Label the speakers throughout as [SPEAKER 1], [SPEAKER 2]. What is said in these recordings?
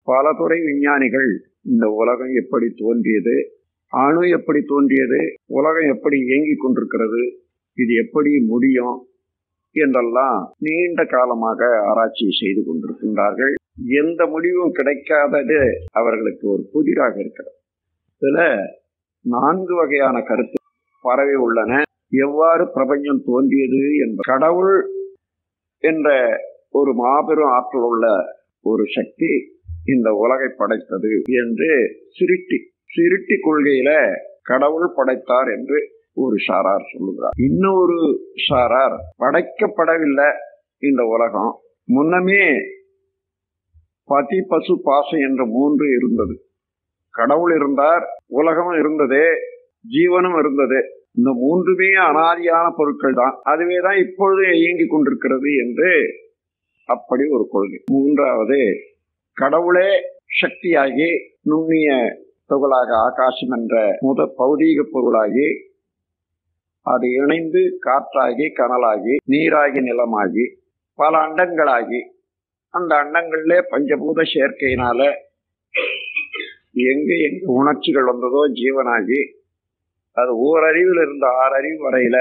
[SPEAKER 1] பல துறை விஞ்ஞானிகள் இந்த உலகம் எப்படி தோன்றியது, அணு எப்படி தோன்றியது, உலகம் எப்படி இயங்கிக் கொண்டிருக்கிறது, இது எப்படி முடியும் என்றெல்லாம் நீண்ட காலமாக ஆராய்ச்சி செய்து கொண்டிருக்கின்றார்கள். எந்த முடிவும் கிடைக்காதது அவர்களுக்கு ஒரு புதிராக இருக்கிறது. இதுல 4 வகையான கருத்து பரவி உள்ளன. எவ்வாறு பிரபஞ்சம் தோன்றியது என்ற கடவுள் என்ற ஒரு மாபெரும் ஆற்றல் உள்ள ஒரு சக்தி இந்த உலகை படைத்தது என்று சிருட்டி கொள்கையில கடவுள் படைத்தார் என்று ஒரு சாரார் சொல்லுகிறார். இன்னொரு சாரார் படைக்கப்படவில்லை இந்த உலகம், முன்னமே பதி பசு பாசம் என்ற 3 இருந்தது. கடவுள் இருந்தார், உலகமும் இருந்தது, ஜீவனும் இருந்தது. இந்த 3மே அனாதியான பொருட்கள் தான், அதுவே தான் இப்பொழுது இயங்கிக் கொண்டிருக்கிறது என்று அப்படி ஒரு கொள்கை. 3வது, கடவுளே சக்தியாகி நுண்ணிய துகளாக ஆகாசம் என்ற பௌதீக பொருளாகி அது இணைந்து காற்றாகி கனலாகி நீராகி நிலமாகி பல அண்டங்களாகி அந்த அண்டங்களிலே பஞ்சபூத சேர்க்கையினால எங்க உணர்ச்சிகள் வந்ததோ ஜீவனாகி அது ஓரறிவில் இருந்த 6 அறிவு வரையில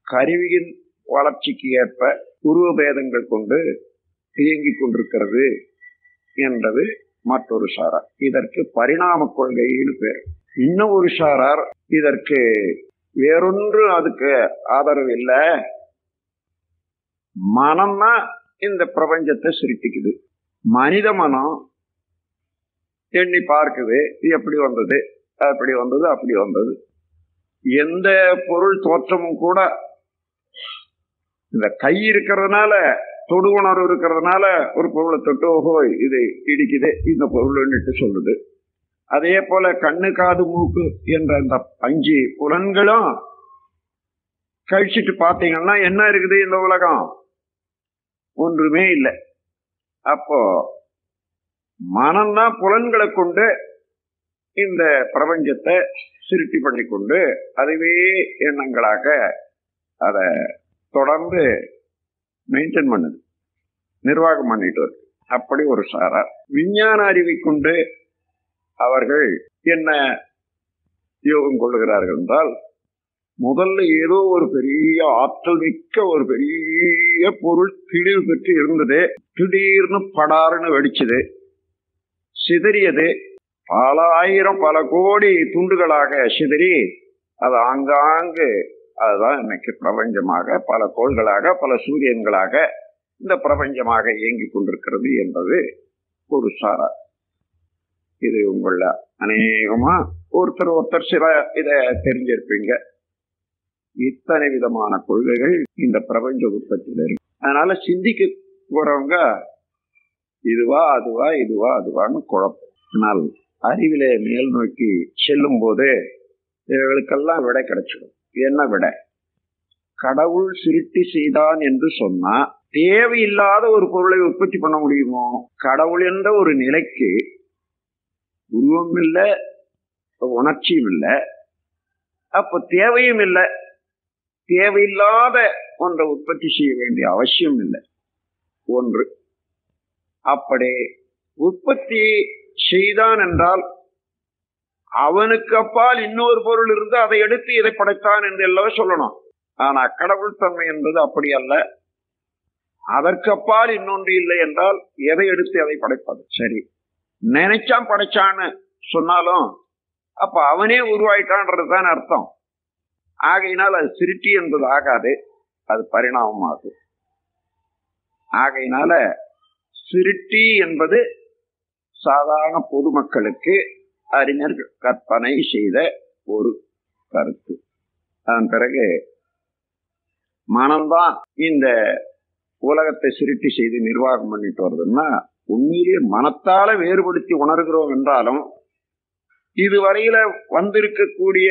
[SPEAKER 1] கருவியின் வளர்ச்சிக்கு ஏற்ப உருவ பேதங்கள் கொண்டு இயங்கிக் கொண்டிருக்கிறது என்பது மற்றொரு சாரார். இதற்கு பரிணாம கொள்கைன்னு பேர். இன்னும் ஒரு சாரார் இதற்கு வேறொன்று அதுக்கு ஆதரவு இல்லை, மனம்னா இந்த பிரபஞ்சத்தை சிருஷ்டிக்குது, மனித மனம் எண்ணி பார்க்குது, எப்படி வந்தது அப்படி வந்தது அப்படி வந்தது. எந்த பொருள் தோற்றமும் கூட இந்த கை இருக்கிறதுனால தொடு உணர்வு இருக்கிறதுனால ஒரு பொருளை தொட்டு ஓஹோ இது இடிக்குது இந்த பொருள்னுட்டு சொல்லுது. அதே போல கண்ணு காது மூக்கு என்ற அந்த 5 புலன்களும் கழிச்சிட்டு பார்த்தீங்கன்னா என்ன இருக்குது இந்த உலகம்? ஒன்றுமே இல்லை. அப்போ மனம்தான் புலன்களை கொண்டு இந்த பிரபஞ்சத்தை சிருஷ்டி பண்ணி கொண்டு அதுவே எண்ணங்களாக அதை தொடர்ந்து மெயின்டைன் பண்ணுது, நிர்வாகம் பண்ணிட்டு வருது. அப்படி ஒரு சாரார். விஞ்ஞான அறிவை கொண்டு அவர்கள் என்ன யோகம் கொள்ளுகிறார்கள் என்றால், முதல்ல ஏதோ ஒரு பெரிய ஆற்றல் மிக்க ஒரு பெரிய பொருள் திடீர் பெற்று இருந்தது, திடீர்னு படாருன்னு வெடிச்சது, சிதறியது, பல ஆயிரம் பல கோடி துண்டுகளாக சிதறி அது ஆங்காங்கு அதுதான் இன்னைக்கு பிரபஞ்சமாக பல கோள்களாக பல சூரியன்களாக இந்த பிரபஞ்சமாக இயங்கிக் கொண்டிருக்கிறது என்பது ஒரு சாரார். இது உங்கள அநேகமா ஒருத்தர் சில இதை தெரிஞ்சிருப்பீங்க. இத்தனை விதமான கொள்கைகள் இந்த பிரபஞ்ச உற்பத்தியில் இருக்கு. அதனால சிந்திக்க போறவங்க இதுவா அதுவா இதுவா அதுவான்னு குழப்பம். ஆனால் அறிவிலே மேல் நோக்கி செல்லும் போது இவர்களுக்கெல்லாம் விடை கிடைச்சிடும். என்ன விடை? கடவுள் சிருஷ்டி செய்தான் என்று சொன்னா தேவையில்லாத ஒரு பொருளை உற்பத்தி பண்ண முடியுமோ? கடவுள் என்ற ஒரு நிலைக்கு உருவம் இல்லை, உணர்ச்சியும் இல்லை, அப்ப தேவையும் இல்லை. தேவையில்லாத ஒன்றை உற்பத்தி செய்ய வேண்டிய அவசியம் இல்லை. ஒன்று. அப்படி உற்பத்தி செய்தான் என்றால் அவனுக்கு அப்பால் இன்னொரு பொருள் இருந்து அதை எடுத்து இதை படைத்தான் என்று எல்லாம் சொல்லணும். ஆனா கடவுள் தன்மை என்பது அப்படி அல்ல. அதற்கு அப்பால் இன்னொன்று இல்லை என்றால் எதை எடுத்து எதை படைப்பது? சரி, நினைச்சான் படைச்சான்னு சொன்னாலும் அப்ப அவனே உருவாயிட்டான்றதுதான் அர்த்தம். ஆகையினால் அது சிருஷ்டி என்பது ஆகாது, அது பரிணாமமாகும். ஆகையினால சிருஷ்டி என்பது சாதாரண பொதுமக்களுக்கு அறிஞர்கள் கற்பனை செய்த ஒரு கருத்து. அதன் பிறகு மனம்தான் இந்த உலகத்தை சிருஷ்டி செய்து நிர்வாகம் பண்ணிட்டு வருதுன்னா உண்மையிலேயே மனத்தால வேறுபடுத்தி உணர்கிறோம் என்றாலும் இதுவரையில வந்திருக்கக்கூடிய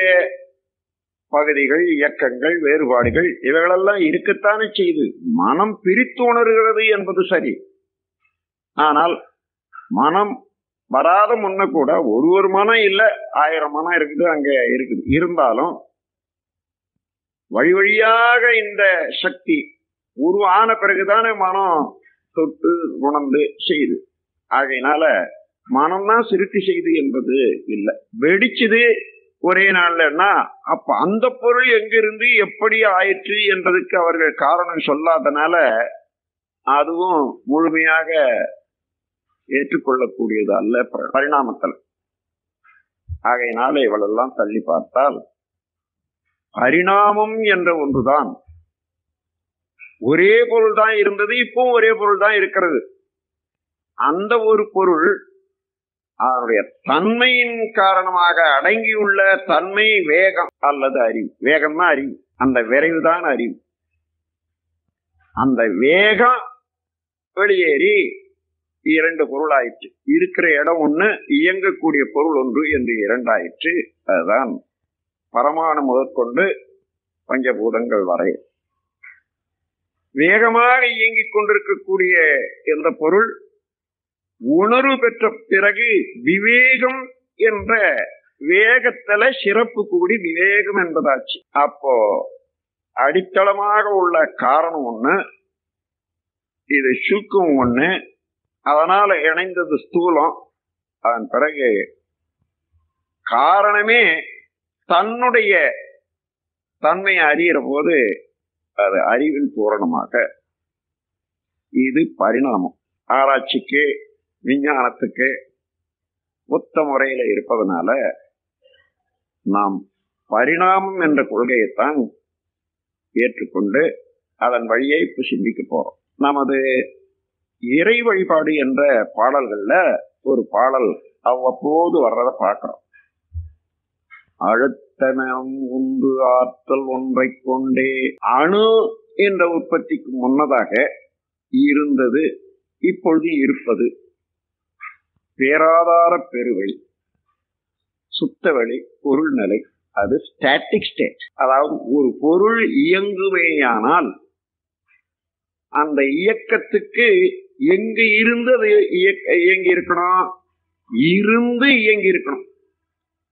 [SPEAKER 1] பகுதிகள், இயக்கங்கள், வேறுபாடுகள் இவைகளெல்லாம் இருக்கத்தானே செய்து மனம் பிரித்து உணர்கிறது என்பது சரி. ஆனால் மனம் வராத முன்ன கூட ஒரு மனம் இல்ல 1000 மனம் இருக்குது, அங்க இருக்குது. இருந்தாலும் வழி வழியாக இந்த சக்தி உருவான பிறகுதானே மனம் தொட்டு உணர்ந்து செய்யுது. ஆகையினால மனம்தான் சிருஷ்டி செய்து என்பது இல்லை. வெடிச்சது ஒரே நாள்லன்னா அப்ப அந்த பொருள் எங்கிருந்து எப்படி ஆயிற்று என்பதற்கு அவர்கள் காரணம் சொல்லாதனால அதுவும் முழுமையாக ஏற்றுக்கொள்ளக்கூடியது அல்ல பரிணாமத்தில். ஆகையினால இவளெல்லாம் தள்ளி பார்த்தால் பரிணாமம் என்ற ஒன்றுதான். ஒரே பொருள் தான் இருந்தது, இப்போ ஒரே பொருள் தான் இருக்கிறது. அந்த ஒரு பொருள் அதனுடைய தன்மையின் காரணமாக அடங்கியுள்ள தன்மை வேகம் அல்லது அறிவு. வேகம் தான் அறிவு, அந்த விரைவு தான் அறிவு. அந்த வேகம் வெளியேறி இரண்டு பொருள் ஆயிற்று. இருக்கிற இடம் ஒண்ணு, இயங்கக்கூடிய பொருள் ஒன்று என்று இரண்டாயிற்று. அதுதான் பரமாணு முதற்கொண்டு பஞ்சபூதங்கள் வரை வேகமாக இயங்கிக் கொண்டிருக்கக்கூடிய எந்த பொருள் உணர்வு பெற்ற பிறகு விவேகம் என்ற வேகத்துல சிறப்பு கூடி விவேகம் என்பதாச்சு. அப்போ அடித்தளமாக உள்ள காரணம் ஒண்ணு, இது சுருக்கம் ஒண்ணு, அதனால இணைந்தது ஸ்தூலம். அதன் பிறகு காரணமே தன்னுடைய தன்மையை அறிகிற போது அது அறிவின் பூரணமாக. இது பரிணாமம். ஆராய்ச்சிக்கு விஞ்ஞானத்துக்கு ஒத்த முறையில இருப்பதனால நாம் பரிணாமம் என்ற கொள்கையைத்தான் ஏற்றுக்கொண்டு அதன் வழியை இப்ப சிந்திக்க போறோம். நமது இறை வழிபாடு என்ற பாடல்கள்ல ஒரு பாடல் அவ்வப்போது வர்றதை பார்க்கிறோம். அழுத்தனம் உண்டு ஆற்றல் ஒன்றை கொண்டே. அணு என்ற உற்பத்திக்கு முன்னதாக இருந்தது, இப்பொழுது இருப்பது பேராதார பெருவெளி, சுத்தவெளி, பொருள் நிலை. அது ஸ்டாட்டிக் ஸ்டேட். அதாவது ஒரு பொருள் இயங்குவேயானால் அந்த இயக்கத்துக்கு எங்க இருந்து அது இயங்கி இருக்கணும், இருந்து இயங்கி இருக்கணும்.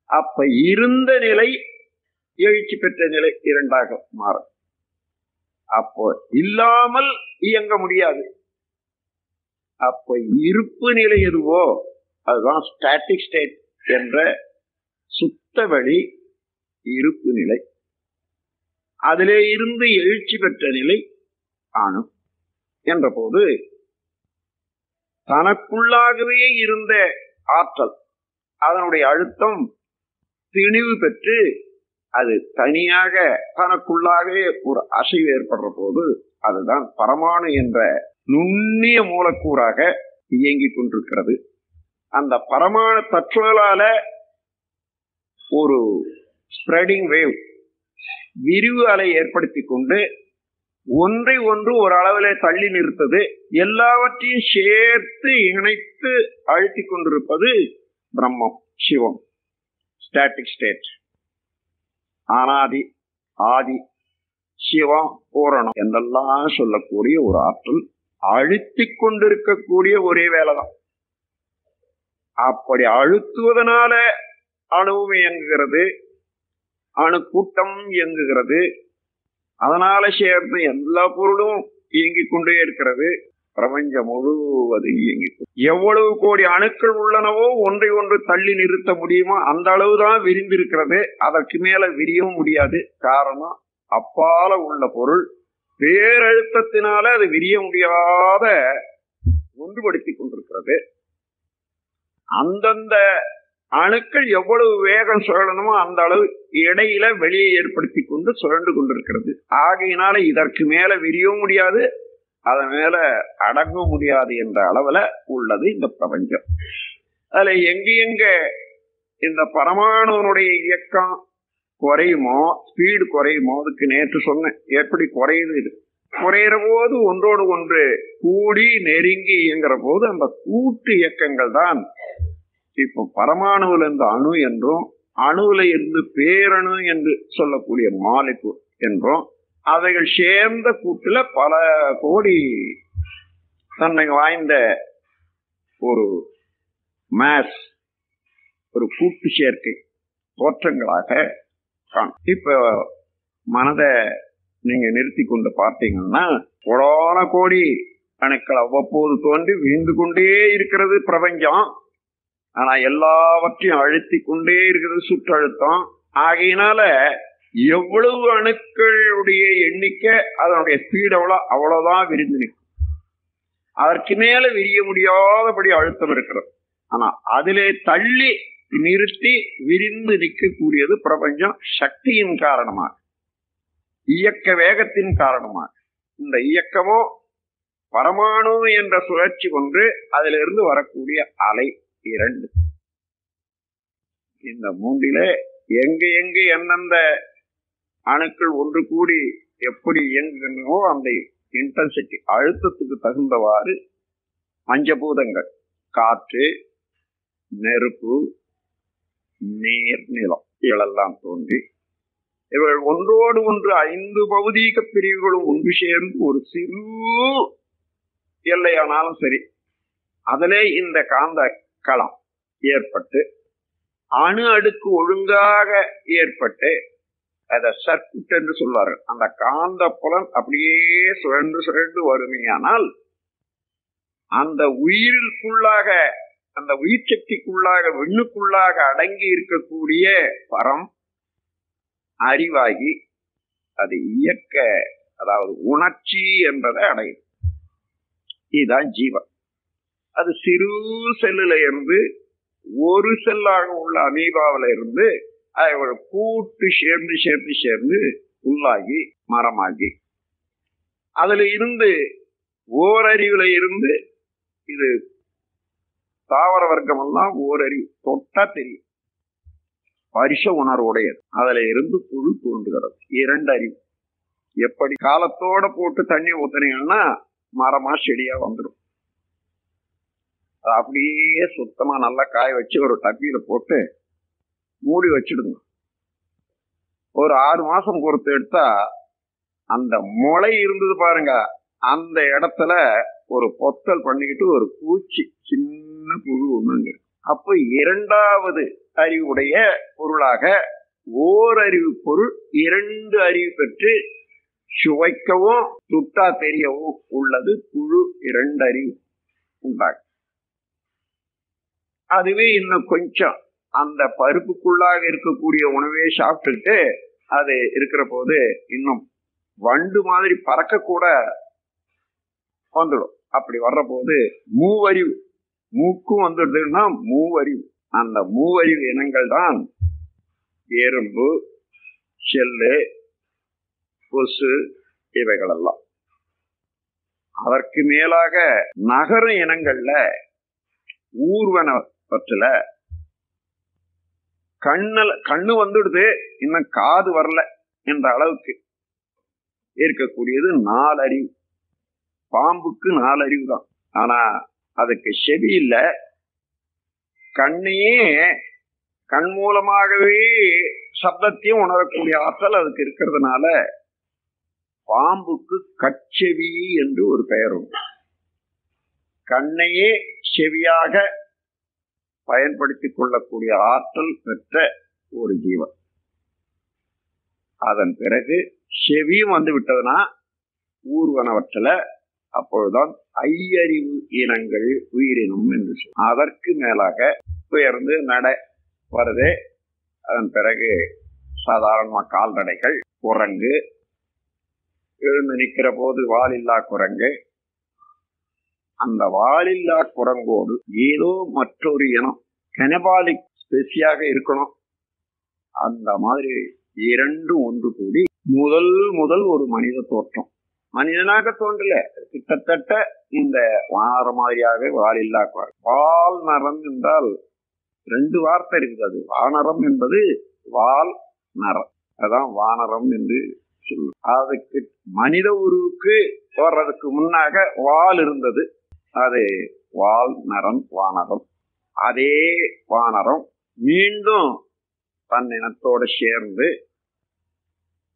[SPEAKER 1] அப்ப இருந்த நிலை எழுச்சி பெற்ற நிலை இரண்டாக மாறும். அப்போ இல்லாமல் இயங்க முடியாது. அப்ப இருப்பு நிலை எதுவோ அதுதான் ஸ்டாட்டிக் ஸ்டேட் என்ற சுத்தவெளி இருப்பு நிலை. அதிலே இருந்து எழுச்சி பெற்ற நிலை அணு என்ற போது தனக்குள்ளாகவே இருந்த ஆற்றல் அதனுடைய அழுத்தம் திணிவு பெற்று அது தனியாக தனக்குள்ளாகவே ஒரு அசைவு ஏற்படுற போது அதுதான் பரமாணு என்ற நுண்ணிய மூலக்கூறாக இயங்கிக் கொண்டிருக்கிறது. அந்த பரமாணு தற்சூழலால ஒரு ஸ்ப்ரெடிங் வேவ், விரிவு அலை ஏற்படுத்தி கொண்டு ஒன்றை ஒன்று ஒரு அளவிலே தள்ளி நிறுத்தது, எல்லாவற்றையும் சேர்த்து இணைத்து அழுத்தி கொண்டிருப்பது பிரம்மம், சிவம், ஸ்டாட்டிக் ஸ்டேட். அனாதி, ஆதி, சிவம், பூரணம் என்றெல்லாம் சொல்லக்கூடிய ஒரு ஆற்றல் அழுத்தி கொண்டிருக்கக்கூடிய ஒரே வேலைதான். அப்படி அழுத்துவதனால அணுவும் இயங்குகிறது, அணு கூட்டம் இயங்குகிறது. அதனால சேர்ந்து எல்லா பொருளும் இயங்கிக் கொண்டே இருக்கிறது. பிரபஞ்சம் முழுவதும் இயங்கி எவ்வளவு கோடி அணுக்கள் உள்ளனவோ ஒன்றை ஒன்று தள்ளி நிறுத்த முடியுமோ அந்த அளவுதான் விரிந்திருக்கிறது. அதற்கு மேல விரியவும் முடியாது. காரணம் அப்பால உள்ள பொருள் பேரழுத்தத்தினால அது விரிய முடியாத ஒன்றுபடுத்தி கொண்டிருக்கிறது. அந்தந்த அணுக்கள் எவ்வளவு வேகம் சுழலணுமோ அந்த அளவு இடையில வெளியே ஏற்படுத்தி கொண்டு சுழண்டு கொண்டிருக்கிறது. ஆகையினால இதற்கு மேல விரியவும் முடியாது, அதன் மேல அடங்க முடியாது என்ற அளவுல உள்ளது இந்த பிரபஞ்சம். அதுல எங்க இந்த பரமாணுனுடைய இயக்கம் குறையுமோ, ஸ்பீடு குறையுமோ, அதுக்கு நேற்று சொன்னேன் எப்படி குறையுது. இது குறையிற போது ஒன்றோடு ஒன்று கூடி நெருங்கி இயங்குற போது அந்த கூட்டு இயக்கங்கள் தான் இப்போ பரமாணுவில் இருந்து அணு என்றும், அணுவில இருந்து பேரணு என்று சொல்லக்கூடிய மாலிகுல் என்றும், அவைகள் சேர்ந்த கூட்டுல பல கோடி தன்னை வாய்ந்த ஒரு மாஸ், ஒரு கூட்டு சேர்க்கை தோற்றங்களாக காணும். இப்ப மனதை நீங்க நிறுத்தி கொண்டு பார்த்தீங்கன்னா கோடான கோடி அணுக்கள் அவ்வப்போது தோன்றி விழுந்து கொண்டே இருக்கிறது பிரபஞ்சம். ஆனா எல்லாவற்றையும் அழுத்தி கொண்டே இருக்கிறது சுற்றழுத்தம். ஆகையினால எவ்வளவு அணுக்களுடைய எண்ணிக்கை அதனுடைய ஸ்பீட் அவ்வளவுதான் விரிந்து நிற்கும். அதற்கு மேல விரிய முடியாதபடி அழுத்தம் இருக்கிறது. ஆனா அதிலே தள்ளி நிறுத்தி விரிந்து நிற்கக்கூடியது பிரபஞ்சம் சக்தியின் காரணமாக, இயக்க வேகத்தின் காரணமாக. இந்த இயக்கமோ பரமாணு என்ற சுழற்சி ஒன்று, அதிலிருந்து வரக்கூடிய அலை இரண்டு. இந்த மூன்றிலே எங்க எந்தெந்த அணுக்கள் ஒன்று கூடி எப்படி இயங்குகின்றனோ அந்த இன்டென்சிட்டி அழுத்தத்துக்கு தகுந்தவாறு பஞ்சபூதங்கள் காற்று, நெருப்பு, நீர், நிலம் இவளெல்லாம் தோன்றி இவர்கள் ஒன்றோடு ஒன்று 5 பௌதீக பிரிவுகளும் ஒன்று சேர்ந்து ஒரு சிறு எல்லையானாலும் சரி, அதிலே இந்த காந்த களம் ஏற்பட்டு அணு அடுக்கு ஒழுங்காக ஏற்பட்டு அதை சர்க்குட் என்று சொல்வார்கள். அந்த காந்த புலன் அப்படியே சுழன்று சுழன்று வறுமையானால் அந்த உயிருக்குள்ளாக, அந்த உயிர் சக்திக்குள்ளாக, விண்ணுக்குள்ளாக அடங்கி இருக்கக்கூடிய பரம் அறிவாகி அது இயக்க, அதாவது உணர்ச்சி என்பதை அடையும். இதுதான் ஜீவன். அது சிறு செல்லுல இருந்து ஒரு செல்லாக உள்ள அமீபாவில இருந்து அதை கூட்டு சேர்ந்து சேர்ந்து சேர்ந்து உள்ளாகி மரமாகி, அதுல இருந்து ஓரறிவுல இருந்து இது தாவர வர்க்கம் எல்லாம் ஓரறிவு தொட்டா தெரியும், பரிச உணர்வுடையது. அதுல இருந்து புழு தோன்றுகிறது. 2 அறிவு. எப்படி காலத்தோட போட்டு தண்ணி ஊத்துனீங்கன்னா மரமா செடியா வந்துடும். அப்படியே சுத்தமா நல்லா காய வச்சு ஒரு டப்பியில போட்டு மூடி வச்சிடுங்க. ஒரு 6 மாசம் பொறுத்து எடுத்தா அந்த முளை இருந்தது பாருங்க, அந்த இடத்துல ஒரு பொத்தல் பண்ணிக்கிட்டு ஒரு பூச்சி சின்ன புழு ஒண்ணுங்க. அப்ப 2வது அறிவுடைய பொருளாக ஓரறிவு பொருள் 2 அறிவு பெற்று சுவைக்கவும் சுட்டா தெரியவும் உள்ளது புழு. 2 அறிவு உண்டாகும். அதுவே இன்னும் கொஞ்சம் அந்த பருப்புக்குள்ளாக இருக்கக்கூடிய உணவே சாப்பிட்டுட்டு அது இருக்கிற போது இன்னும் வண்டு மாதிரி பறக்க கூட வந்துடும். அப்படி வர்ற போது மூவறிவு, மூக்கும் வந்துடுதுன்னா மூவறிவு. அந்த மூவறிவு இனங்கள் தான் எறும்பு, செல்லு, கொசு இவைகளெல்லாம். அதற்கு மேலாக நகர இனங்கள்ல ஊர்வனவற்றில கண்ணு வந்துடுது, இன்னும் காது வரல என்ற அளவுக்கு இருக்கக்கூடியது 4 அறிவு. பாம்புக்கு 4 அறிவு தான். ஆனா அதுக்கு செவி இல்லை. கண்ணையே கண் மூலமாகவே சப்தத்தையும் உணரக்கூடிய ஆற்றல் அதுக்கு இருக்கிறதுனால பாம்புக்கு கட்செவி என்று ஒரு பெயர் உண்டு. கண்ணையே செவியாக பயன்படுத்திக் கொள்ளக்கூடிய ஆற்றல் பெற்ற ஒரு ஜீவன். அதன் பிறகு செவியும் வந்து விட்டதுன்னா ஊர்வனவற்றில அப்பொழுதுதான் ஐயறிவு இனங்கள் உயிரினம் என்று சொல்லும். அதற்கு மேலாக உயர்ந்து நட வருது. அதன் பிறகு சாதாரண கால்நடைகள், குரங்கு, எழுந்து நிற்கிற போது வாலில்லா குரங்கு. அந்த வாலில்லா குரங்கோடு ஏதோ மற்றொரு இனம் கெனபாலிக் ஸ்பெசியாக இருக்கணும். அந்த மாதிரி 2 ஒன்று கூடி முதல் ஒரு மனித தோற்றம். மனிதனாக தோன்றல, கிட்டத்தட்ட இந்த வானர மாதிரியாக வாலில்லா குரங்கு. வால் நரம் என்றால் 2 வார்த்தை இருக்குது. அது வானரம் என்பது வால் நரம், அதான் வானரம் என்று சொல்லும். அதுக்கு மனித உருவுக்கு வர்றதுக்கு முன்னாக வால் இருந்தது, அது வால் நரம் வானரம். அதே வானரம் மீண்டும் தன் இனத்தோடு சேர்ந்து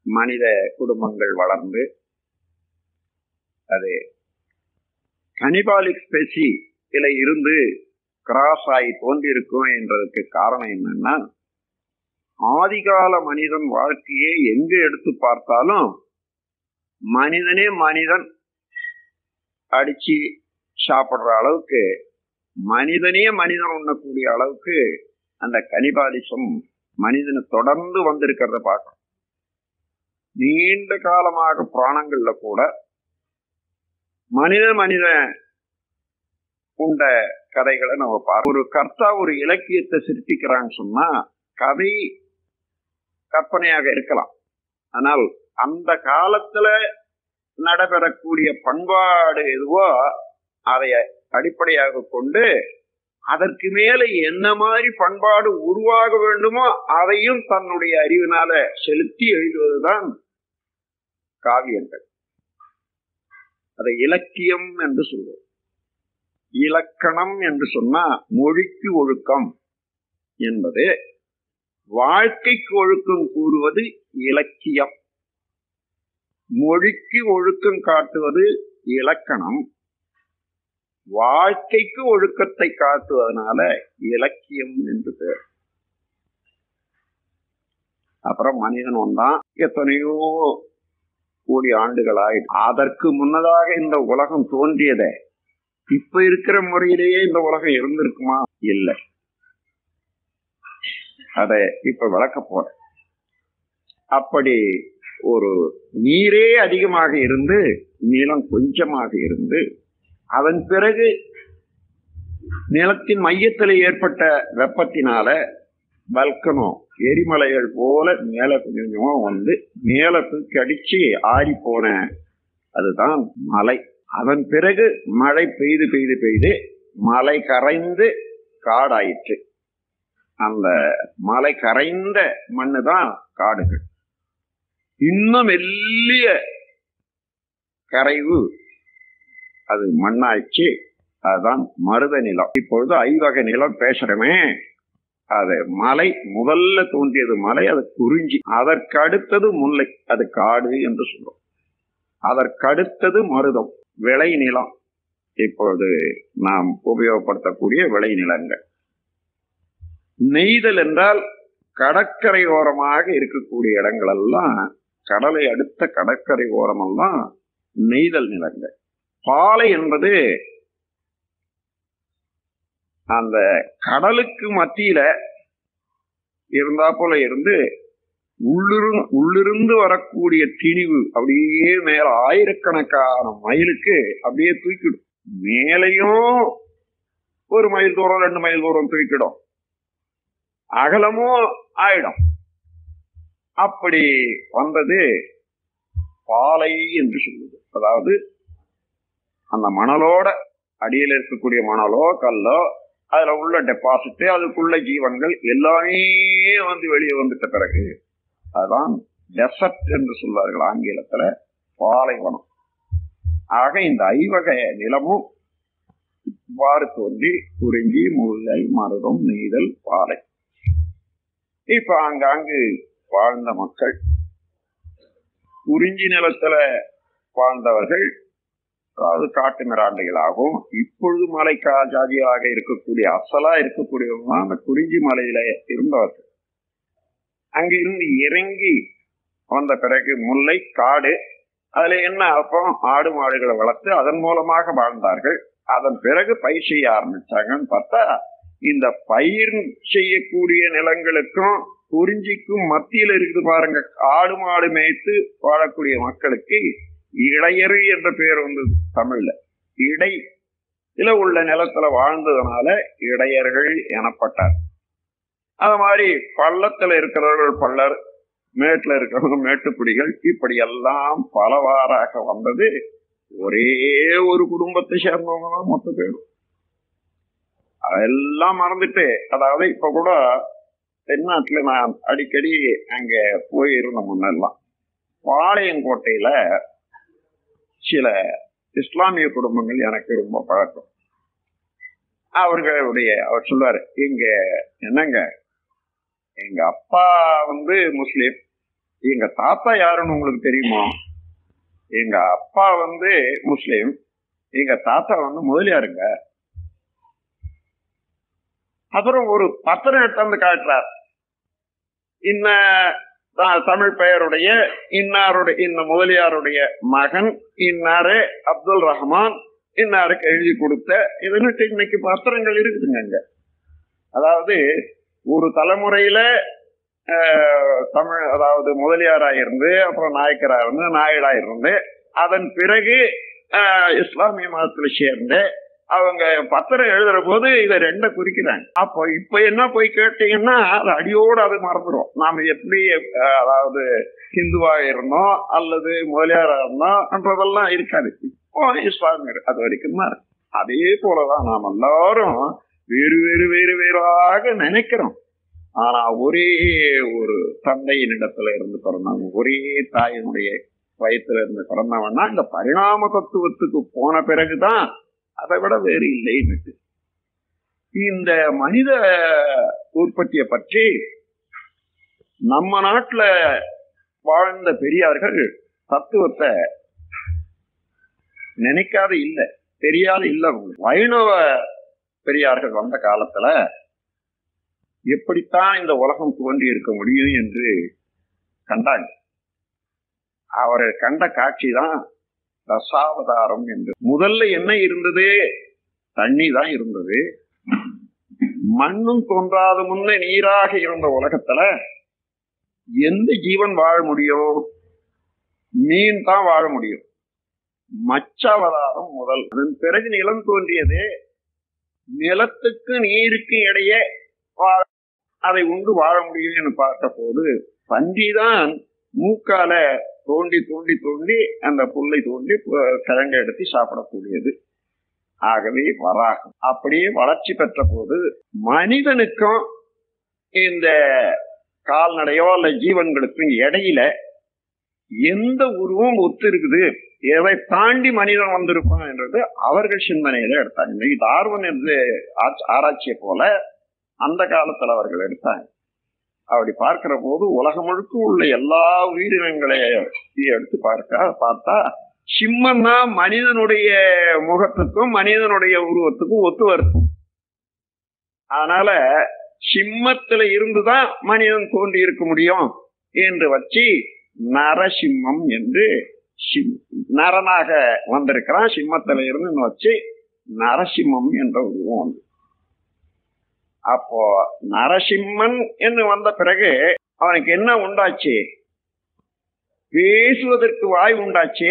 [SPEAKER 1] மனித குடும்பங்கள் வளர்ந்து அது கனிபாலிக் ஸ்பெசியில இருந்து கிராஸ் ஆகி தோன்றியிருக்கும் என்றதுக்கு காரணம் என்னன்னா, ஆதிகால மனிதன் வாழ்க்கையை எங்க எடுத்து பார்த்தாலும் மனிதனே மனிதன் அடிச்சு சாப்பிடுற அளவுக்கு மனிதனே மனிதன் உண்ணக்கூடிய அளவுக்கு அந்த கனிபாலிசம் மனிதனை தொடர்ந்து வந்திருக்கிறத பார்க்கணும். நீண்ட காலமாக புராணங்கள்ல கூட மனிதன் உண்ட கதைகளை நம்ம பார்க்க. ஒரு கர்த்தா ஒரு இலக்கியத்தை சிருஷ்டிக்கிறான்னு சொன்னா கதை கற்பனையாக இருக்கலாம். ஆனால் அந்த காலத்துல நடைபெறக்கூடிய பண்பாடு எதுவோ அதை அடிப்படையாக கொண்டு அதற்கு மேல என்ன மாதிரி பண்பாடு உருவாக வேண்டுமோ அதையும் தன்னுடைய அறிவினால செலுத்தி எழுதுவதுதான் காவியங்கள். அதை இலக்கியம் என்று சொல்வோம். இலக்கணம் என்று சொன்னா மொழிக்கு ஒழுக்கம் என்பது, வாழ்க்கைக்கு ஒழுக்கம் கூறுவது இலக்கியம். மொழிக்கு ஒழுக்கம் காட்டுவது இலக்கணம். வாழ்க்கைக்கு ஒழுக்கத்தை காட்டுவதனால இலக்கியம் என்று பேர். அப்புறம் மனிதன் வந்தான். எத்தனையோ கோடி ஆண்டுகளாய் அதற்கு முன்னதாக இந்த உலகம் தோன்றியதே. இப்ப இருக்கிற முறையிலேயே இந்த உலகம் இருந்திருக்குமா? இல்லை. அதை இப்ப விளக்க போற. அப்படி ஒரு நீரே அதிகமாக இருந்து நிலம் கொஞ்சமாக இருந்து அதன் பிறகு நிலத்தின் மையத்தில் ஏற்பட்ட வெப்பத்தினால வல்கனோ எரிமலைகள் போல மேல கொஞ்சமா வந்து மேல தூக்கி அடிச்சு ஆறி போன அதுதான் மலை. அதன் பிறகு மழை பெய்து பெய்து பெய்து மலை கரைந்து காடாயிற்று. அந்த மலை கரைந்த மண்ணு தான் காடுகள். இன்னும் மெல்லிய கரைவு அது மண்ணாயிடுச்சு. அதுதான் மருத நிலம். இப்பொழுது ஐவகை நிலம் பேசுறமே. அது மலை முதல்ல தோன்றியது மலை, அது குறிஞ்சி. அதற்கு அடுத்தது முல்லை, அது காடு என்று சொல்றோம். அதற்கடுத்தது மருதம், விளை நிலம். இப்பொழுது நாம் உபயோகப்படுத்தக்கூடிய விளை நிலங்கள். நெய்தல் என்றால் கடற்கரை ஓரமாக இருக்கக்கூடிய இடங்கள் எல்லாம், கடலை அடுத்த கடற்கரை ஓரமெல்லாம் நெய்தல் நிலங்கள். பாலை என்பது அந்த கடலுக்கு மத்தியில இருந்தா போல இருந்து உள்ளிருந்து வரக்கூடிய திணிவு அப்படியே மேல ஆயிரக்கணக்கான மைலுக்கு அப்படியே தூக்கிடும். மேலையும் 1 மைல் தூரம் 2 மைல் தூரம் தூக்கிடும், அகலமும் ஆயிடும். அப்படி வந்தது பாலை என்று சொல்லுது. அதாவது அந்த மணலோட அடியில் இருக்கக்கூடிய மணலோ கல்லோ அதுல உள்ள டெபாசிட், அதுக்குள்ள ஜீவன்கள் எல்லாமே வந்து வெளியே வந்துட்ட பிறகு அதுதான் டெசர்ட் என்று சொல்வார்கள் ஆங்கிலத்துல, பாலைவனம். ஆக இந்த ஐவகை நிலமும் இவ்வாறு தோன்றி குறிஞ்சி, முல்லை, மருதம், நெய்தல், பாலை. இப்ப அங்காங்கு வாழ்ந்த மக்கள், குறிஞ்சி நிலத்துல வாழ்ந்தவர்கள் அதாவது காட்டு மிராண்டிகளாகவும், இப்பொழுது மலைக்கா ஜாதியாக இருக்கக்கூடிய அசலா இருக்கக்கூடியவங்க அந்த குறிஞ்சி மலையில இருந்தவர்கள். அங்கிருந்து இறங்கி வந்த பிறகு முல்லை காடு, அதுல என்ன அப்புறம் ஆடு மாடுகளை வளர்த்து அதன் மூலமாக வாழ்ந்தார்கள். அதன் பிறகு பயிர் செய்ய ஆரம்பிச்சாங்கன்னு பார்த்தா, இந்த பயிர் செய்யக்கூடிய நிலங்களுக்கும் குறிஞ்சிக்கும் மத்தியில் இருக்குது பாருங்க, ஆடு மாடு மேய்த்து வாழக்கூடிய மக்களுக்கு இடையறு என்ற பெயர் வந்தது தமிழ்ல. இடையில உள்ள நிலத்துல வாழ்ந்ததுனால இடையர்கள் எனப்பட்டார். அது மாதிரி பள்ளத்துல இருக்கிறவர்கள் பள்ளர், மேட்டுல இருக்கிறவங்க மேட்டுக்குடிகள், இப்படி எல்லாம் பலவாறாக வந்தது. ஒரே ஒரு குடும்பத்தை சேர்ந்தவங்க தான் மொத்த பேரும். அதெல்லாம் மறந்துட்டு, அதாவது இப்ப கூட தென்னாட்டுல நான் அடிக்கடி அங்க போயிருந்த முன்னெல்லாம் பாளையங்கோட்டையில சில இஸ்லாமிய குடும்பங்கள் எனக்கு ரொம்ப பழக்கம். அவர் சொல்லுவாரு, இங்க என்னங்க, எங்க அப்பா வந்து முஸ்லீம், எங்க தாத்தா யாருன்னு உங்களுக்கு தெரியுமா? எங்க அப்பா வந்து முஸ்லீம், எங்க தாத்தா வந்து முதலியாருங்க. அப்புறம் ஒரு பத்திரம் எடுத்து காட்டுறார். இன்ன தமிழ் பெயருடைய இன்னாருடைய, இந்த முதலியாருடைய மகன் இன்னாரே அப்துல் ரஹ்மான் இன்னாருக்கு எழுதி கொடுத்த இதுன்னுட்டு இன்னைக்கு பத்திரங்கள் இருக்குதுங்க அங்க. அதாவது ஒரு தலைமுறையில தமிழ், அதாவது முதலியாரா இருந்து, அப்புறம் நாயக்கரா இருந்து, நாயுடா இருந்து, அதன் பிறகு இஸ்லாமிய மதத்துல சேர்ந்து அவங்க பத்திரம் எழுதுற போது இதை ரெண்ட குறிக்கிறாங்க. அப்போ இப்ப என்ன போய் கேட்டீங்கன்னா அது அடியோடு அது மறந்துடும். நாம எப்படி அதாவது ஹிந்துவாக இருந்தோம் அல்லது முதலியாரா இருந்தோம்ன்றதெல்லாம் இருக்காது. இப்போ இஸ்லாமியர் அது வரைக்கும் தான். அதே போலதான் நாம் எல்லாரும் வேறு வேறு வேறு வேறாக நினைக்கிறோம். ஆனா ஒரே ஒரு தந்தையின் இடத்துல இருந்து பிறந்தவங்க, ஒரே தாயினுடைய வயத்துல இருந்து பிறந்தவன்னா இந்த பரிணாம தத்துவத்துக்கு போன பிறகுதான் அதை விட வேறு இல்லைன்னு. இந்த மனித உற்பத்தியை பற்றி நம்ம நாட்டுல வாழ்ந்த பெரியார்கள் தத்துவத்தை நினைக்காத இல்லை, தெரியாத இல்லை. வைணவ பெரியார்கள் வந்த காலத்துல எப்படித்தான் இந்த உலகம் தோன்றி இருக்க முடியும் என்று கண்டாங்க. அவரை கண்ட காட்சி தான் தசாவதாரம் என்று. முதல்ல என்ன இருந்தது? தண்ணி தான் இருந்தது. மண்ணும் தோன்றாத முன்ன நீராக இருந்த உலகத்துல எந்த ஜீவன் வாழ முடியும்? மீன் தான் வாழ முடியும். மச்சாவதாரம் முதல். அதன் பிறகு நிலம் தோன்றியது. நிலத்துக்கு நீருக்கு இடையே அதை உண்டு வாழ முடியும் என்று பார்த்த போது பன்றிதான் மூக்கால தோண்டி தோண்டி தோண்டி அந்த புல்லை தோண்டி கிழங்க எடுத்து சாப்பிடக்கூடியது. ஆகவே வராகம் அப்படியே வளர்ச்சி பெற்ற போது மனிதனுக்கும் இந்த கால்நடையோ அல்ல ஜீவன்களுக்கும் இடையில எந்த உருவம் ஒத்து இருக்குது, எதை தாண்டி மனிதன் வந்திருப்பான் என்றது அவர்கள் சிந்தனையில எடுத்தாங்க. இன்னைக்கு டார்வின் என்று ஆராய்ச்சியை போல அந்த காலத்துல அவர்கள் எடுத்தாங்க. அப்படி பார்க்கிற போது உலகம் முழுக்க உள்ள எல்லா உயிரினங்களையும் எடுத்து பார்த்தா சிம்மம் தான் மனிதனுடைய முகத்துக்கும் மனிதனுடைய உருவத்துக்கும் ஒத்து வருது. அதனால சிம்மத்துல இருந்துதான் மனிதன் தோன்றி இருக்க முடியும் என்று வச்சு நரசிம்மம் என்று நரனாக வந்திருக்கிறான். சிம்மத்துல இருந்து வச்சு நரசிம்மம் என்ற உருவம் வந்து, அப்போ நரசிம்மன் என்று வந்த பிறகு அவனுக்கு என்ன உண்டாச்சு? பேசுவதற்கு வாய் உண்டாச்சு,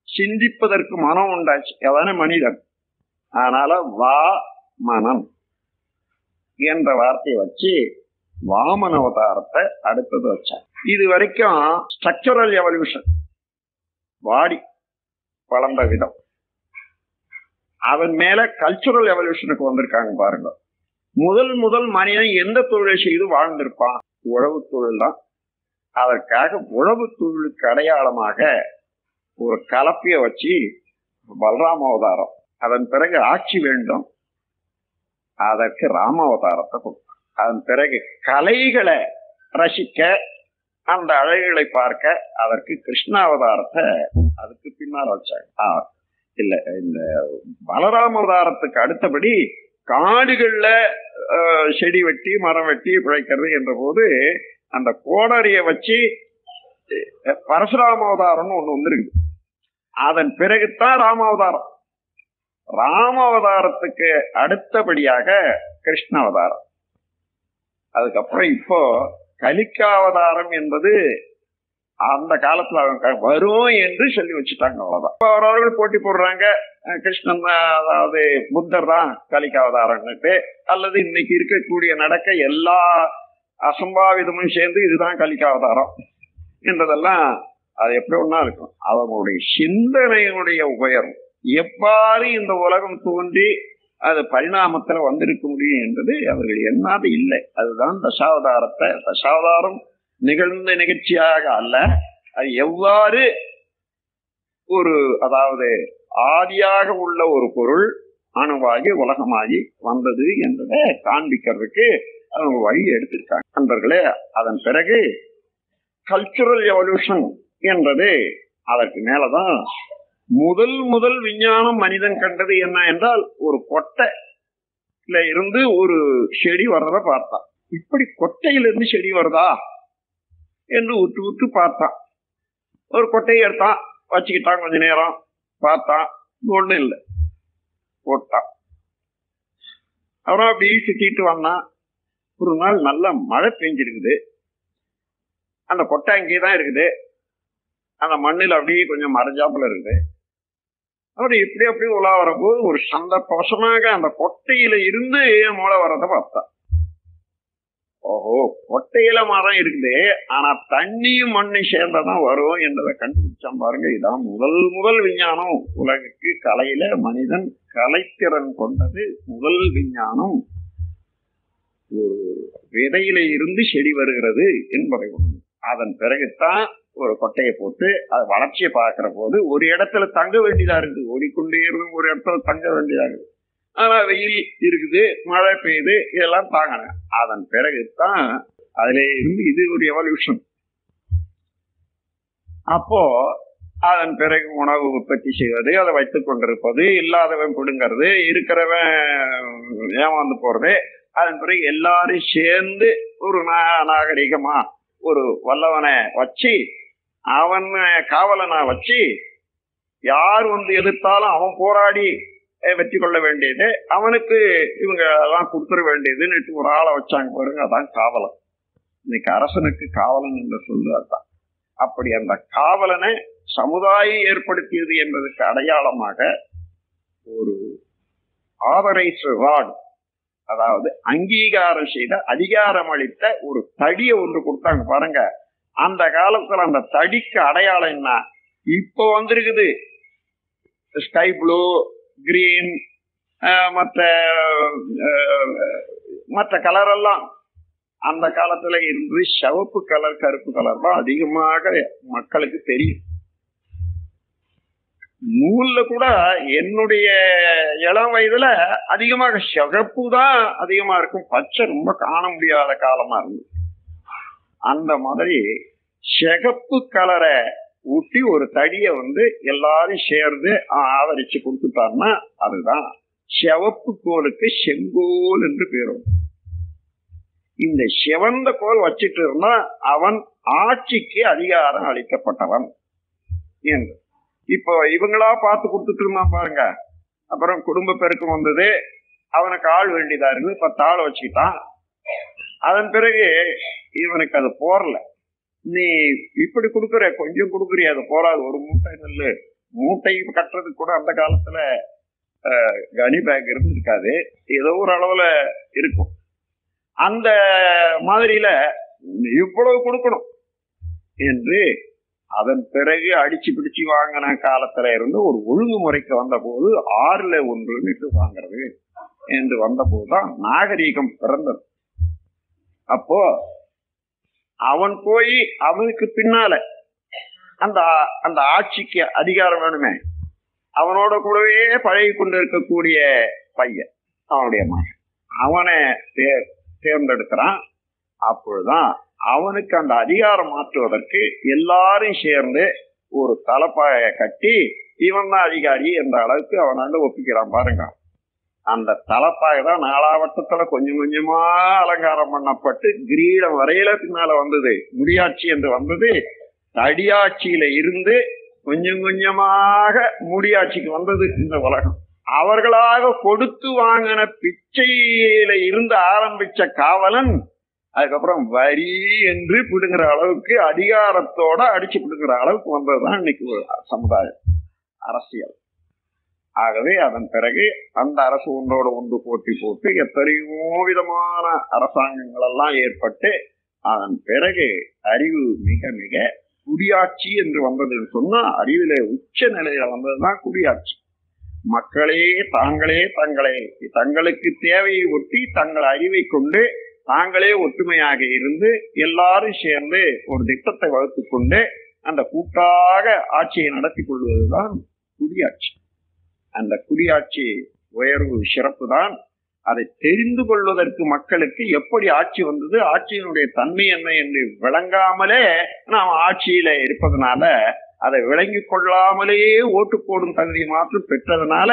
[SPEAKER 1] சிந்திப்பதற்கு மனம் உண்டாச்சு. அதான மனிதன். அதனால வா மனம் என்ற வார்த்தையை வச்சு வாமன அவதாரத்தை அடுத்தது வச்சார். இது வரைக்கும் ஸ்ட்ரக்சரல் எவல்யூஷன், வாடி வளர்ந்த விதம். அதன் மேல கல்ச்சுரல் எவல்யூஷனுக்கு வந்திருக்காங்க பாருங்க. முதல் மனிதன் எந்த தொழிலை செய்து வாழ்ந்திருப்பான்? உழவு தொழில் தான். அதற்காக உழவு தொழிலுக்கு அடையாளமாக ஒரு கலப்பைய வச்சு பலராம அவதாரம். அதன் பிறகு ஆட்சி வேண்டும், அதற்கு ராம அவதாரத்தை கொடுத்தார். அதன் பிறகு கலைகளை ரசிக்க, அந்த அழகுகளை பார்க்க அதற்கு கிருஷ்ணாவதாரத்தை அதுக்கு பின்னால் வச்சாங்க. இல்ல, இந்த பலராம அவதாரத்துக்கு அடுத்தபடி காடுகள்ல செடி வெட்டி மரம் வெட்டி பிழைக்கிறது என்ற போது அந்த கோடரிய வச்சு பரசுராம அவதாரம்னு ஒண்ணு வந்துருக்கு. அதன் பிறகுதான் ராமாவதாரம். ராமாவதாரத்துக்கு அடுத்தபடியாக கிருஷ்ண அவதாரம். அதுக்கப்புறம் இப்போ கலிக்காவதாரம் என்பது அந்த காலத்துல அவங்க வரும் என்று சொல்லி வச்சுட்டாங்க. அவ்வளவுதான். அவரவர்கள் போட்டி போடுறாங்க. கிருஷ்ணன் அதாவது புத்தர் தான் கலிக்காவதாரம்னுட்டு, அல்லது இன்னைக்கு இருக்கக்கூடிய நடக்க எல்லா அசம்பாவிதமும் சேர்ந்து இதுதான் கலிக்காவதாரம் என்றதெல்லாம் அது எப்படி ஒன்னா இருக்கும். அவங்களுடைய சிந்தனையினுடைய உயர்வு எவ்வாறு இந்த உலகம் தோன்றி அது பரிணாமத்துல வந்திருக்க முடியும் என்பது அவர்கள் எண்ணாது இல்லை. அதுதான் தசாவதாரத்தை, தசாவதாரம் நிகழ்ந்த நிகழ்ச்சியாக அல்ல, அது எவ்வாறு ஒரு அதாவது ஆதியாக உள்ள ஒரு பொருள் அணுவாகி உலகமாகி வந்தது என்பதை காண்பிக்கிறதுக்கு அவங்க வழி எடுத்திருக்காங்க நண்பர்களே. அதன் பிறகு கல்ச்சுரல் எவல்யூஷன் என்றது அதற்கு மேலதான். முதல் விஞ்ஞானம் மனிதன் கண்டது என்ன என்றால், ஒரு கொட்டையில இருந்து ஒரு செடி வர்றத பார்த்தான். இப்படி கொட்டையிலிருந்து செடி வருதா என்று உற்று பார்த்தான். ஒரு கொட்டையை எடுத்தான், வச்சுக்கிட்டான், கொஞ்ச நேரம் பார்த்தான், ஒண்ணும் இல்லை. போட்டான். அப்புறம் அப்படி சுத்திட்டு வந்தான். ஒரு நாள் நல்ல மழை பெஞ்சிருக்குது. அந்த கொட்டை அங்கேதான் இருக்குது. அந்த மண்ணில் அப்படியே கொஞ்சம் மறைஞ்சாப்புல இருக்குது. அவர் இப்படி அப்படி உலா வரும்போது ஒரு சந்தோஷமாக அந்த கொட்டையில இருந்து மூளை வர்றத பார்த்தா. ஓஹோ, கொட்டையில மரம் இருக்குது, ஆனா தண்ணியும் மண்ணை சேர்ந்ததான் வரும் என்றதை கண்டுபிடிச்சான் பாருங்க. இதான் முதல் விஞ்ஞானம் உலகுக்கு. கலையில மனிதன் கலைத்திறன் கொண்டது முதல் விஞ்ஞானம். ஒரு விதையில இருந்து செடி வருகிறது என்பதை ஒண்ணு. அதன் பிறகுதான் ஒரு கொட்டையை போட்டு அது வளர்ச்சியை பார்க்கிற போது ஒரு இடத்துல தங்க வேண்டியதா இருக்குது. ஓடிக்கொண்டே இருந்து ஒரு இடத்துல தங்க வேண்டியதா இருக்குது. ஆனா வெயில் இருக்குது, மழை பெய்யுது, இதெல்லாம் தாங்கினேன். அதன் பிறகுதான் அதுல இருந்து இது ஒரு எவல்யூஷன். அப்போ அதன் பிறகு உணவு உற்பத்தி செய்வது, அதை வைத்துக் கொண்டிருப்பது, இல்லாதவன் கொடுங்கிறது, இருக்கிறவன் ஏமாந்து போறது. அதன் பிறகு எல்லாரும் சேர்ந்து ஒரு நாகரிகமா ஒரு வல்லவனை வச்சு, அவன் காவலனா வச்சு, யார் எதிர்த்தாலும் அவன் போராடி வெற்றி கொள்ள வேண்டியது, அவனுக்கு இவங்க எல்லாம் கொடுத்துட வேண்டியதுன்னு ஒரு ஆளை வச்சாங்க பாருங்க. அதான் காவலன். இன்னைக்கு அரசனுக்கு காவலன் என்று சொல்லுதான். அப்படி அந்த காவலனை சமுதாயம் ஏற்படுத்தியது என்பதற்கு அடையாளமாக ஒரு ஆதரைஸ் ரிவார்டு, அதாவது அங்கீகாரம் செய்த அதிகாரம் அளித்த ஒரு தடியை ஒன்று கொடுத்தாங்க பாருங்க. அந்த காலத்துல அந்த தடிக்கு அடையாளம் என்ன? இப்போ வந்திருக்குது ஸ்கை ப்ளூ, கிரீன், மற்ற கலர் எல்லாம். அந்த காலத்துல இருந்து சிவப்பு கலர், கருப்பு கலர் தான் அதிகமாக மக்களுக்கு தெரியும். நூல்ல கூட என்னுடைய இளம் வயதுல அதிகமாக சிவப்பு தான் அதிகமா இருக்கும். பச்சை ரொம்ப காண முடியாத காலமா இருந்தது. அந்த மாதிரி சிகப்பு கலரை ஊட்டி ஒரு தடியை எல்லாரும் சேர்ந்து ஆதரிச்சு கொடுத்துட்டாருன்னா அதுதான் சிவப்பு கோலுக்கு செங்கோல் என்று பேரும். இந்த சிவந்த கோல் வச்சிட்டு இருந்தா அவன் ஆட்சிக்கு அதிகாரம் அளிக்கப்பட்டவன் என்று. இப்போ இவங்களா பார்த்து கொடுத்துட்டு இருந்தான் பாருங்க. அப்புறம் குடும்ப பெருக்கம் வந்தது, அவனுக்கு ஆள் வேண்டியதா இருந்து 10 ஆள் வச்சுக்கிட்டான். அதன் பிறகு இவனுக்கு அது போறல. நீ இப்படி கொடுக்குற, கொஞ்சம் கொடுக்குறிய, அது போறாது. ஒரு மூட்டை நெல்லு மூட்டை கட்டுறதுக்கு கூட அந்த காலத்துல கனி பேக் இருந்திருக்காது, ஏதோ ஒரு அளவுல இருக்கும். அந்த மாதிரியில இவ்வளவு கொடுக்கணும் என்று அதன் பிறகு அடிச்சு பிடிச்சு வாங்கின காலத்துல இருந்து ஒரு ஒழுங்குமுறைக்கு வந்த போது 6ல் 1 வாங்கிறது என்று வந்த போதுதான் நாகரீகம் பிறந்தது. அப்போ அவன் போய் அவனுக்கு பின்னால அந்த ஆட்சிக்கு அதிகாரம் வேணுமே, அவனோட கூடவே பழகி கொண்டு இருக்கக்கூடிய பையன், அவனுடைய மகன், அவனை தேர்ந்தெடுக்கிறான். அப்பொழுதுதான் அவனுக்கு அந்த அதிகாரம் மாற்றுவதற்கு எல்லாரும் சேர்ந்து ஒரு தலைப்பாய கட்டி இவன் தான் அதிகாரி என்ற அளவுக்கு அவனாண்டு ஒப்பிக்கிறான் பாருங்க. அந்த தலைப்பாய தான் நாலாவட்டத்துல கொஞ்சம் கொஞ்சமா அலங்காரம் பண்ணப்பட்டு கிரீடம் வரையில பின்னால வந்தது. முடியாட்சி என்று வந்தது. தடியாட்சியில இருந்து கொஞ்சம் கொஞ்சமாக முடியாட்சிக்கு வந்தது இந்த உலகம். அவர்களாக கொடுத்து வாங்கின பிச்சையில இருந்து ஆரம்பிச்ச காவலன் அதுக்கப்புறம் வரி என்று பிடுங்குற அளவுக்கு அதிகாரத்தோட அடிச்சு பிடுங்குற அளவுக்கு வந்ததுதான் இன்னைக்கு சமுதாயம், அரசியல். ஆகவே அதன் பிறகு அந்த அரசு ஒன்றோடு ஒன்று போட்டி போட்டு எத்தனையோ விதமான அரசாங்கங்கள் எல்லாம் ஏற்பட்டு அதன் பிறகு அறிவு மிக மிக குடியாட்சி என்று வந்ததுன்னு சொன்னா அறிவில உச்ச நிலையில வந்ததுதான் குடியாட்சி. மக்களே தங்களுக்கு தேவையை ஒட்டி தங்கள் அறிவை கொண்டு தாங்களே ஒற்றுமையாக இருந்து எல்லாரும் சேர்ந்து ஒரு திட்டத்தை வகுத்து கொண்டு அந்த கூட்டாக ஆட்சியை நடத்தி கொள்வதுதான் குடியாட்சி. அந்த குடியாட்சி உயர்வு சிறப்பு தான். அதை தெரிந்து கொள்வதற்கு மக்களுக்கு எப்படி ஆட்சி வந்தது, ஆட்சியினுடைய தன்மை என்ன என்று விளங்காமலே நாம் ஆட்சியில இருப்பதனால, அதை விளங்கி கொள்ளாமலேயே ஓட்டு போடும் தகுதி மாற்றம் பெற்றதுனால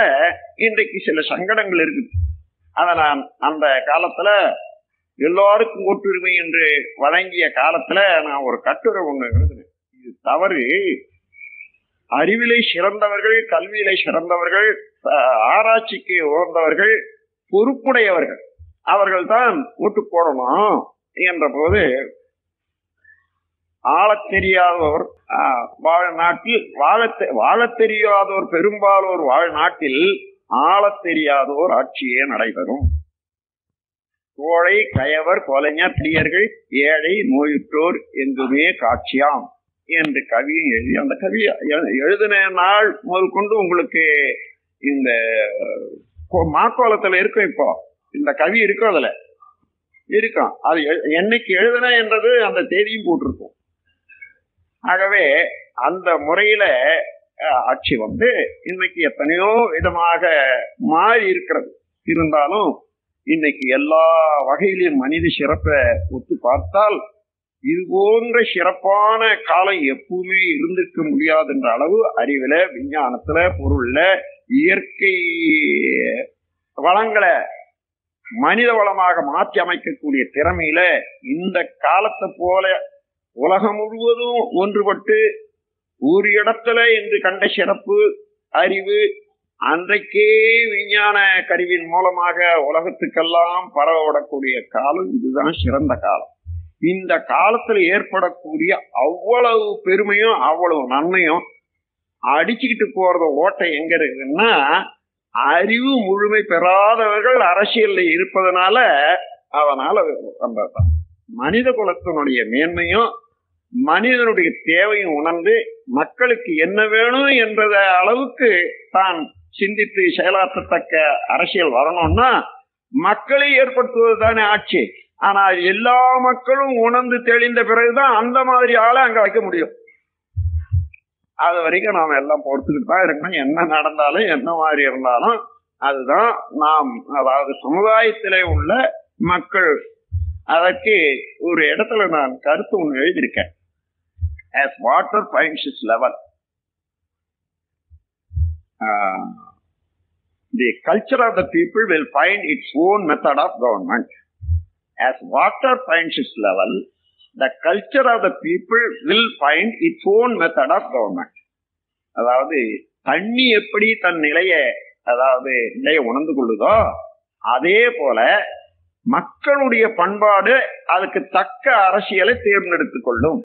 [SPEAKER 1] இன்றைக்கு சில சங்கடங்கள் இருக்குது. அதை நான் அந்த காலத்துல எல்லாருக்கும் ஓட்டுரிமை என்று வழங்கிய காலத்துல நான் ஒரு கட்டுரை ஒண்ணு எழுதுனேன். இது தவறு. அறிவிலை சிறந்தவர்கள், கல்வியிலை சிறந்தவர்கள், ஆராய்ச்சிக்கு உகந்தவர்கள், பொறுப்புடையவர்கள், அவர்கள் தான் ஓட்டு போடணும் என்ற போது ஆளத் தெரியாதோர் வாழ்நாட்டில் வாழத் தெரியாதோர் பெரும்பாலோர் வாழ்நாட்டில் ஆளத் தெரியாதோர் ஆட்சியே நடைபெறும். கோழை, கயவர், கொலைஞர், பிரியர்கள், ஏழை, நோயுற்றோர் எங்குமே காட்சியாம் என்று கவியும் எழுதி, அந்த கவி எழுதின நாள் முதல் கொண்டு உங்களுக்கு இந்த மாக்கோலத்துல இருக்கும். இப்போ இந்த கவி இருக்கும், அதுல இருக்கும். அது என்னைக்கு எழுதின என்றது அந்த தேதியும் போட்டிருக்கும். ஆகவே அந்த முறையில ஆட்சி இன்னைக்கு எத்தனையோ விதமாக மாறி இருக்கிறது. இருந்தாலும் இன்னைக்கு எல்லா வகையிலும் மனித சிறப்பை ஒத்து பார்த்தால் இது போன்ற சிறப்பான காலம் எப்பவுமே இருந்திருக்க முடியாது என்ற அளவு அறிவுல, விஞ்ஞானத்துல, பொருள்ல, இயற்கை வளங்களை மனித வளமாக மாற்றி அமைக்கக்கூடிய திறமையில இந்த காலத்தை போல உலகம் முழுவதும் ஒன்றுபட்டு ஒரு இடத்துல என்று கண்ட சிறப்பு அறிவு அன்றைக்கே விஞ்ஞான கருவியின் மூலமாக உலகத்துக்கெல்லாம் பரவவிடக்கூடிய காலம் இதுதான் சிறந்த காலம். இந்த காலத்துல ஏற்படக்கூடிய அவ்வளவு பெருமையும் அவ்வளவு நன்மையும் அடிச்சுக்கிட்டு போறது ஓட்டை எங்க இருக்குதுன்னா, அறிவு முழுமை பெறாதவர்கள் அரசியல்ல இருப்பதனால அதனால அந்த மனித குலத்தினுடைய மேன்மையும் மனிதனுடைய தேவையும் உணர்ந்து மக்களுக்கு என்ன வேணும் என்றத அளவுக்கு தான் சிந்தித்து செயலாற்றத்தக்க அரசியல் வரணும்னா மக்களை ஏற்படுத்துவது தானே ஆட்சி. ஆனா எல்லா மக்களும் உணர்ந்து தெளிந்த பிறகுதான் அந்த மாதிரி ஆளை அங்க வைக்க முடியும். அது வரைக்கும் நாம எல்லாம் பொறுத்துக்கிட்டு தான் இருக்கணும். என்ன நடந்தாலும் என்ன மாதிரி இருந்தாலும் அதுதான் நாம், அதாவது சமுதாயத்திலே உள்ள மக்கள். அதற்கு ஒரு இடத்துல நான் கருத்து ஒன்று எழுதியிருக்கேன். As water finds its level, the culture of the people will find its own method of government. As water finds its level, the culture of the people will find its own method of government. அதாவது தண்ணி எப்படி தன் நிலையை உணர்ந்து கொள்ளுதோ அதே போல மக்களுடைய பண்பாடு அதுக்கு தக்க அரசியலை தேர்ந்தெடுத்துக் கொள்ளும்.